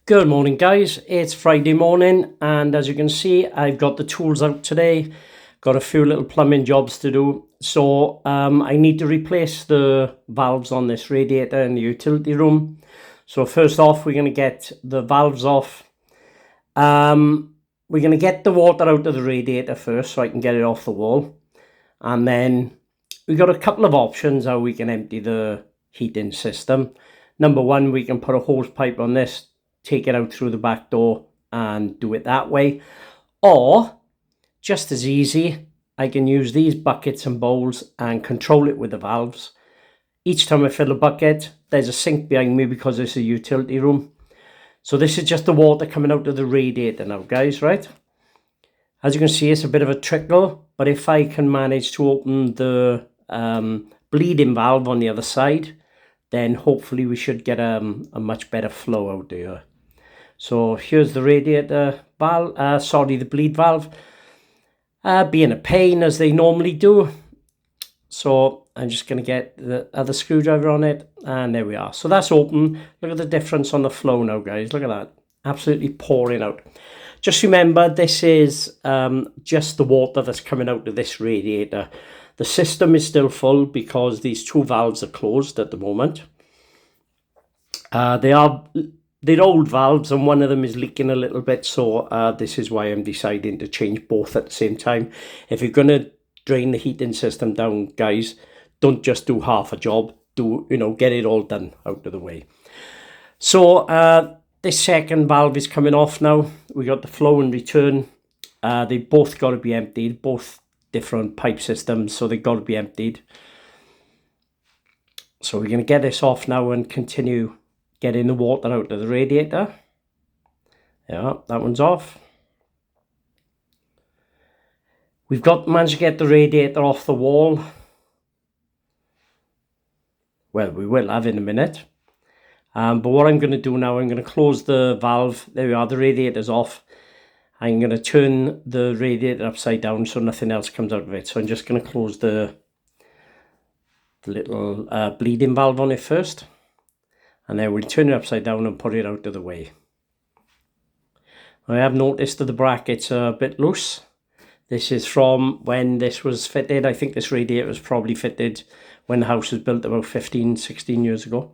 Good morning guys, it's Friday morning and as you can see I've got the tools out today. Got a few little plumbing jobs to do. So I need to replace the valves on this radiator in the utility room. So first off we're going to get the valves off. We're going to get the water out of the radiator first so I can get it off the wall. And then we've got a couple of options how we can empty the heating system. Number one, we can put a hose pipe on this, take it out through the back door and do it that way. Or, just as easy, I can use these buckets and bowls and control it with the valves. Each time I fill a bucket, there's a sink behind me because it's a utility room. So this is just the water coming out of the radiator now, guys, right? As you can see, it's a bit of a trickle, but if I can manage to open the bleeding valve on the other side, then hopefully we should get a much better flow out there. So here's the radiator valve, the bleed valve, being a pain as they normally do. So I'm just going to get the other screwdriver on it, and there we are. So that's open. Look at the difference on the flow now, guys. Look at that. Absolutely pouring out. Just remember, this is just the water that's coming out of this radiator. The system is still full because these two valves are closed at the moment. They're old valves and one of them is leaking a little bit, so this is why I'm deciding to change both at the same time. If you're going to drain the heating system down, guys, don't just do half a job. Get it all done out of the way. So this second valve is coming off now. We got the flow and return. They both got to be emptied, both different pipe systems, so they've got to be emptied. So we're going to get this off now and continue getting the water out of the radiator. Yeah, that one's off. We've managed to get the radiator off the wall. Well, we will have in a minute. But what I'm going to do now, I'm going to close the valve. There we are, the radiator's off. I'm going to turn the radiator upside down so nothing else comes out of it. So I'm just going to close the little bleeding valve on it first. And then we'll turn it upside down and put it out of the way. I have noticed that the brackets are a bit loose. This is from when this was fitted. I think this radiator was probably fitted when the house was built about 15, 16 years ago.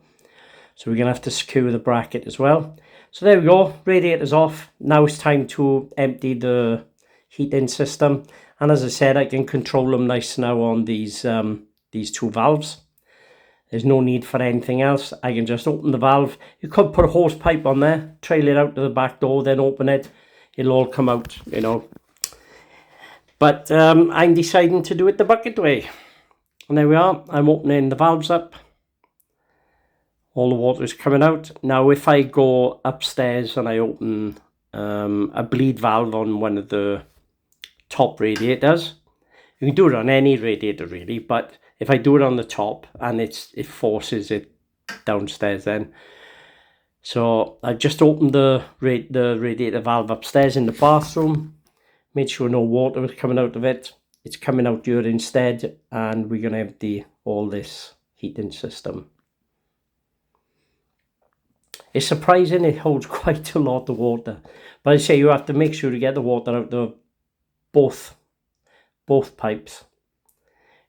So we're going to have to secure the bracket as well. So there we go, radiator's off. Now it's time to empty the heating system. And as I said, I can control them nice now on these two valves. There's no need for anything else. I can just open the valve. You could put a hose pipe on there, trail it out to the back door, then open it. It'll all come out, But I'm deciding to do it the bucket way. And there we are. I'm opening the valves up. All the water is coming out. Now, if I go upstairs and I open a bleed valve on one of the top radiators, you can do it on any radiator really, but if I do it on the top and it forces it downstairs then. So I've just opened the radiator valve upstairs in the bathroom, made sure no water was coming out of it. It's coming out here instead, and we're going to empty all this heating system. It's surprising it holds quite a lot of water. But I say you have to make sure to get the water out of both pipes.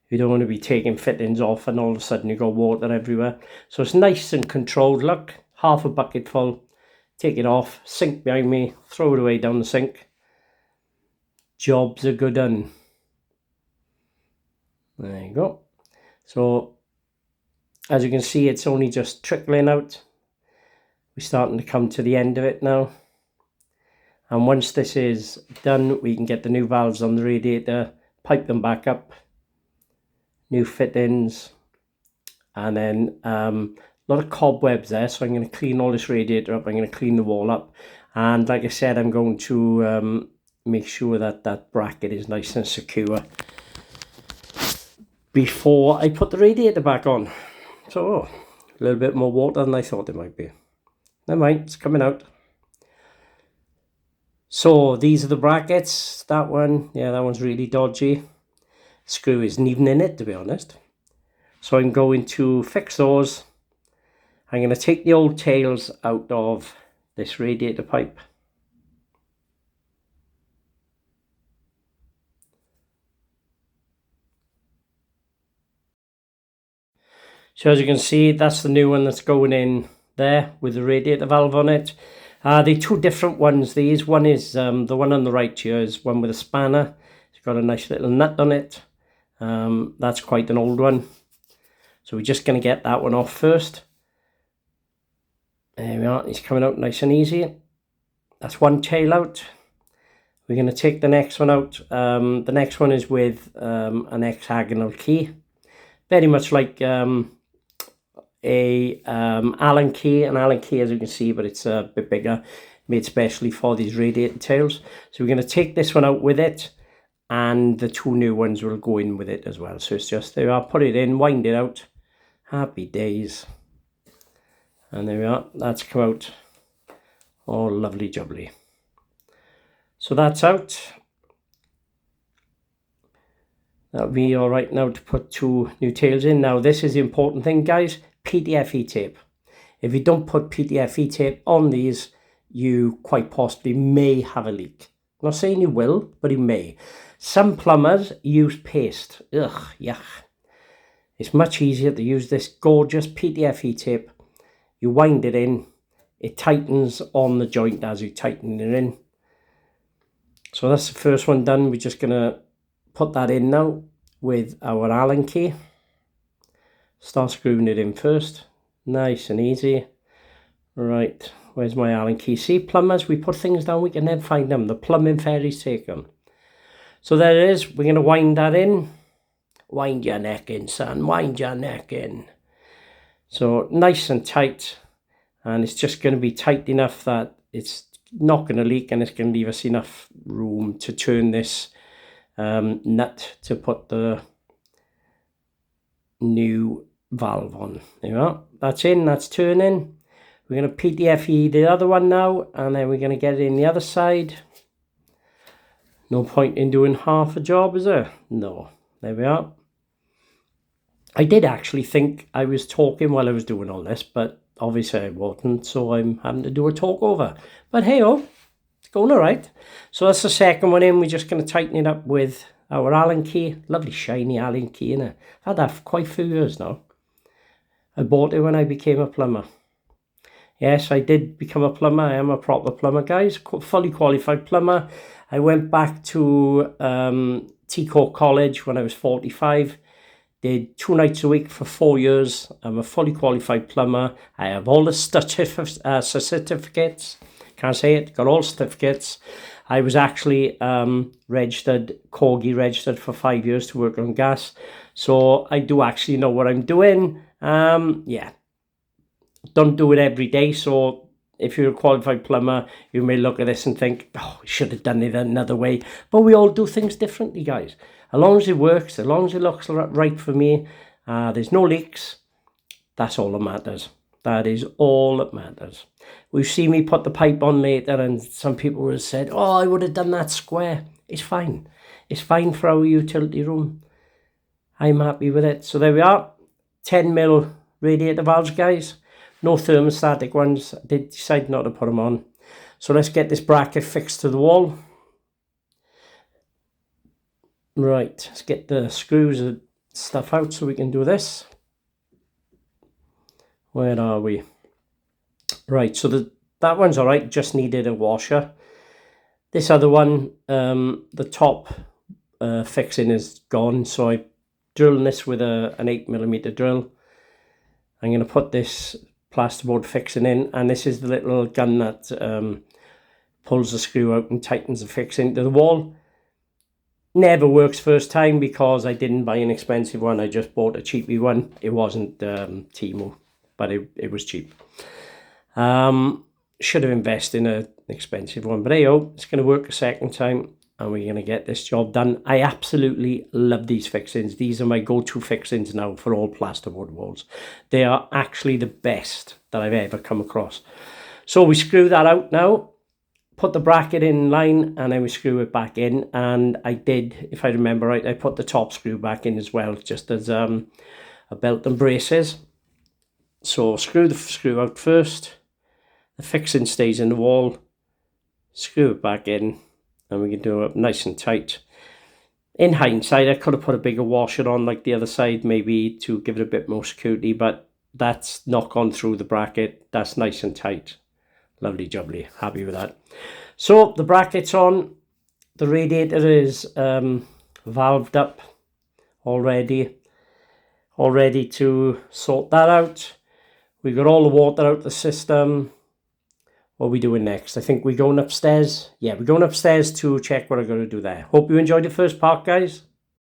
You don't want to be taking fittings off and all of a sudden you got water everywhere. So it's nice and controlled. Look, half a bucket full. Take it off, sink behind me, throw it away down the sink. Jobs are good done. There you go. So as you can see, it's only just trickling out. We're starting to come to the end of it now. And once this is done, we can get the new valves on the radiator, pipe them back up, new fittings, and then a lot of cobwebs there. So I'm going to clean all this radiator up. I'm going to clean the wall up. And like I said, I'm going to make sure that that bracket is nice and secure before I put the radiator back on. So a little bit more water than I thought it might be. Never mind, it's coming out. So these are the brackets. That one, yeah, that one's really dodgy. Screw isn't even in it, to be honest. So I'm going to fix those. I'm going to take the old tails out of this radiator pipe. So as you can see, that's the new one that's going in there with the radiator valve on it. They're two different ones. These one is the one on the right here is one with a spanner. It's got a nice little nut on it. That's quite an old one. So we're just going to get that one off first. There we are. It's coming out nice and easy. That's one tail out. We're going to take the next one out. The next one is with an hexagonal key. Very much like a Allen key, an Allen key as you can see, but it's a bit bigger, made specially for these radiator tails. So we're going to take this one out with it, and the two new ones will go in with it as well. So it's just there, I'll put it in, wind it out, happy days, and there we are. That's come out all lovely jubbly. So that's out. That'll be all right now to put two new tails in. Now this is the important thing, guys. PTFE tape. If you don't put PTFE tape on these, you quite possibly may have a leak. I'm not saying you will, but you may. Some plumbers use paste. Ugh, yuck. It's much easier to use this gorgeous PTFE tape. You wind it in, it tightens on the joint as you tighten it in. So that's the first one done. We're just gonna put that in now with our Allen key. Start screwing it in first, nice and easy. Right, where's my Allen key? See, plumbers, we put things down, we can never find them. The plumbing fairies take them. So there it is. We're going to wind that in. Wind your neck in, son, wind your neck in. So nice and tight, and it's just going to be tight enough that it's not going to leak, and it's going to leave us enough room to turn this nut to put the new valve on. There you are. That's in, that's turning. We're going to PTFE the other one now, and then we're going to get it in the other side. No point in doing half a job, is there? No. There we are. I did actually think I was talking while I was doing all this, but obviously I wasn't, so I'm having to do a talk over. But hey, it's going all right. So that's the second one in. We're just going to tighten it up with our Allen key. Lovely shiny Allen key in it. I've had that for quite a few years now. I bought it when I became a plumber. Yes, I did become a plumber. I am a proper plumber, guys. Fully qualified plumber. I went back to T-Court College when I was 45. Did 2 nights a week for 4 years. I'm a fully qualified plumber. I have all the certificates. Can't say it. Got all certificates. I was actually registered, Corgi registered for 5 years to work on gas. So I do actually know what I'm doing. Yeah. Don't do it every day. So if you're a qualified plumber, you may look at this and think, oh, we should have done it another way. But we all do things differently, guys. As long as it works, as long as it looks right for me, there's no leaks, that's all that matters. That is all that matters. We've seen me put the pipe on later, and some people would have said, oh, I would have done that square. It's fine. It's fine for our utility room. I'm happy with it. So there we are. 10mm radiator valves, guys. No thermostatic ones. I did decide not to put them on. So let's get this bracket fixed to the wall. Right, let's get the screws and stuff out so we can do this. Where are we? Right, so that one's all right, just needed a washer. This other one, the top fixing is gone, so I drilled this with an 8mm drill. I'm going to put this plasterboard fixing in, and this is the little gun that pulls the screw out and tightens the fixing to the wall. Never works first time because I didn't buy an expensive one. I just bought a cheapy one. It wasn't Temu, but it was cheap. Should have invested in an expensive one, but hey, it's going to work a second time, and we're going to get this job done. I absolutely love these fixings. These are my go-to fixings now for all plasterboard walls. They are actually the best that I've ever come across. So we screw that out now, put the bracket in line, and then we screw it back in. And I did, if I remember right, I put the top screw back in as well, just as a belt and braces. So screw the screw out first, the fixing stays in the wall, screw it back in, and we can do it nice and tight. In hindsight, I could have put a bigger washer on like the other side, maybe to give it a bit more security, but that's not gone through the bracket. That's nice and tight. Lovely jubbly, happy with that. So the bracket's on, the radiator is valved up already, all ready to sort that out. We got all the water out the system. What are we doing next? I think we're going upstairs. Yeah, we're going upstairs to check what I'm going to do there. Hope you enjoyed the first part, guys.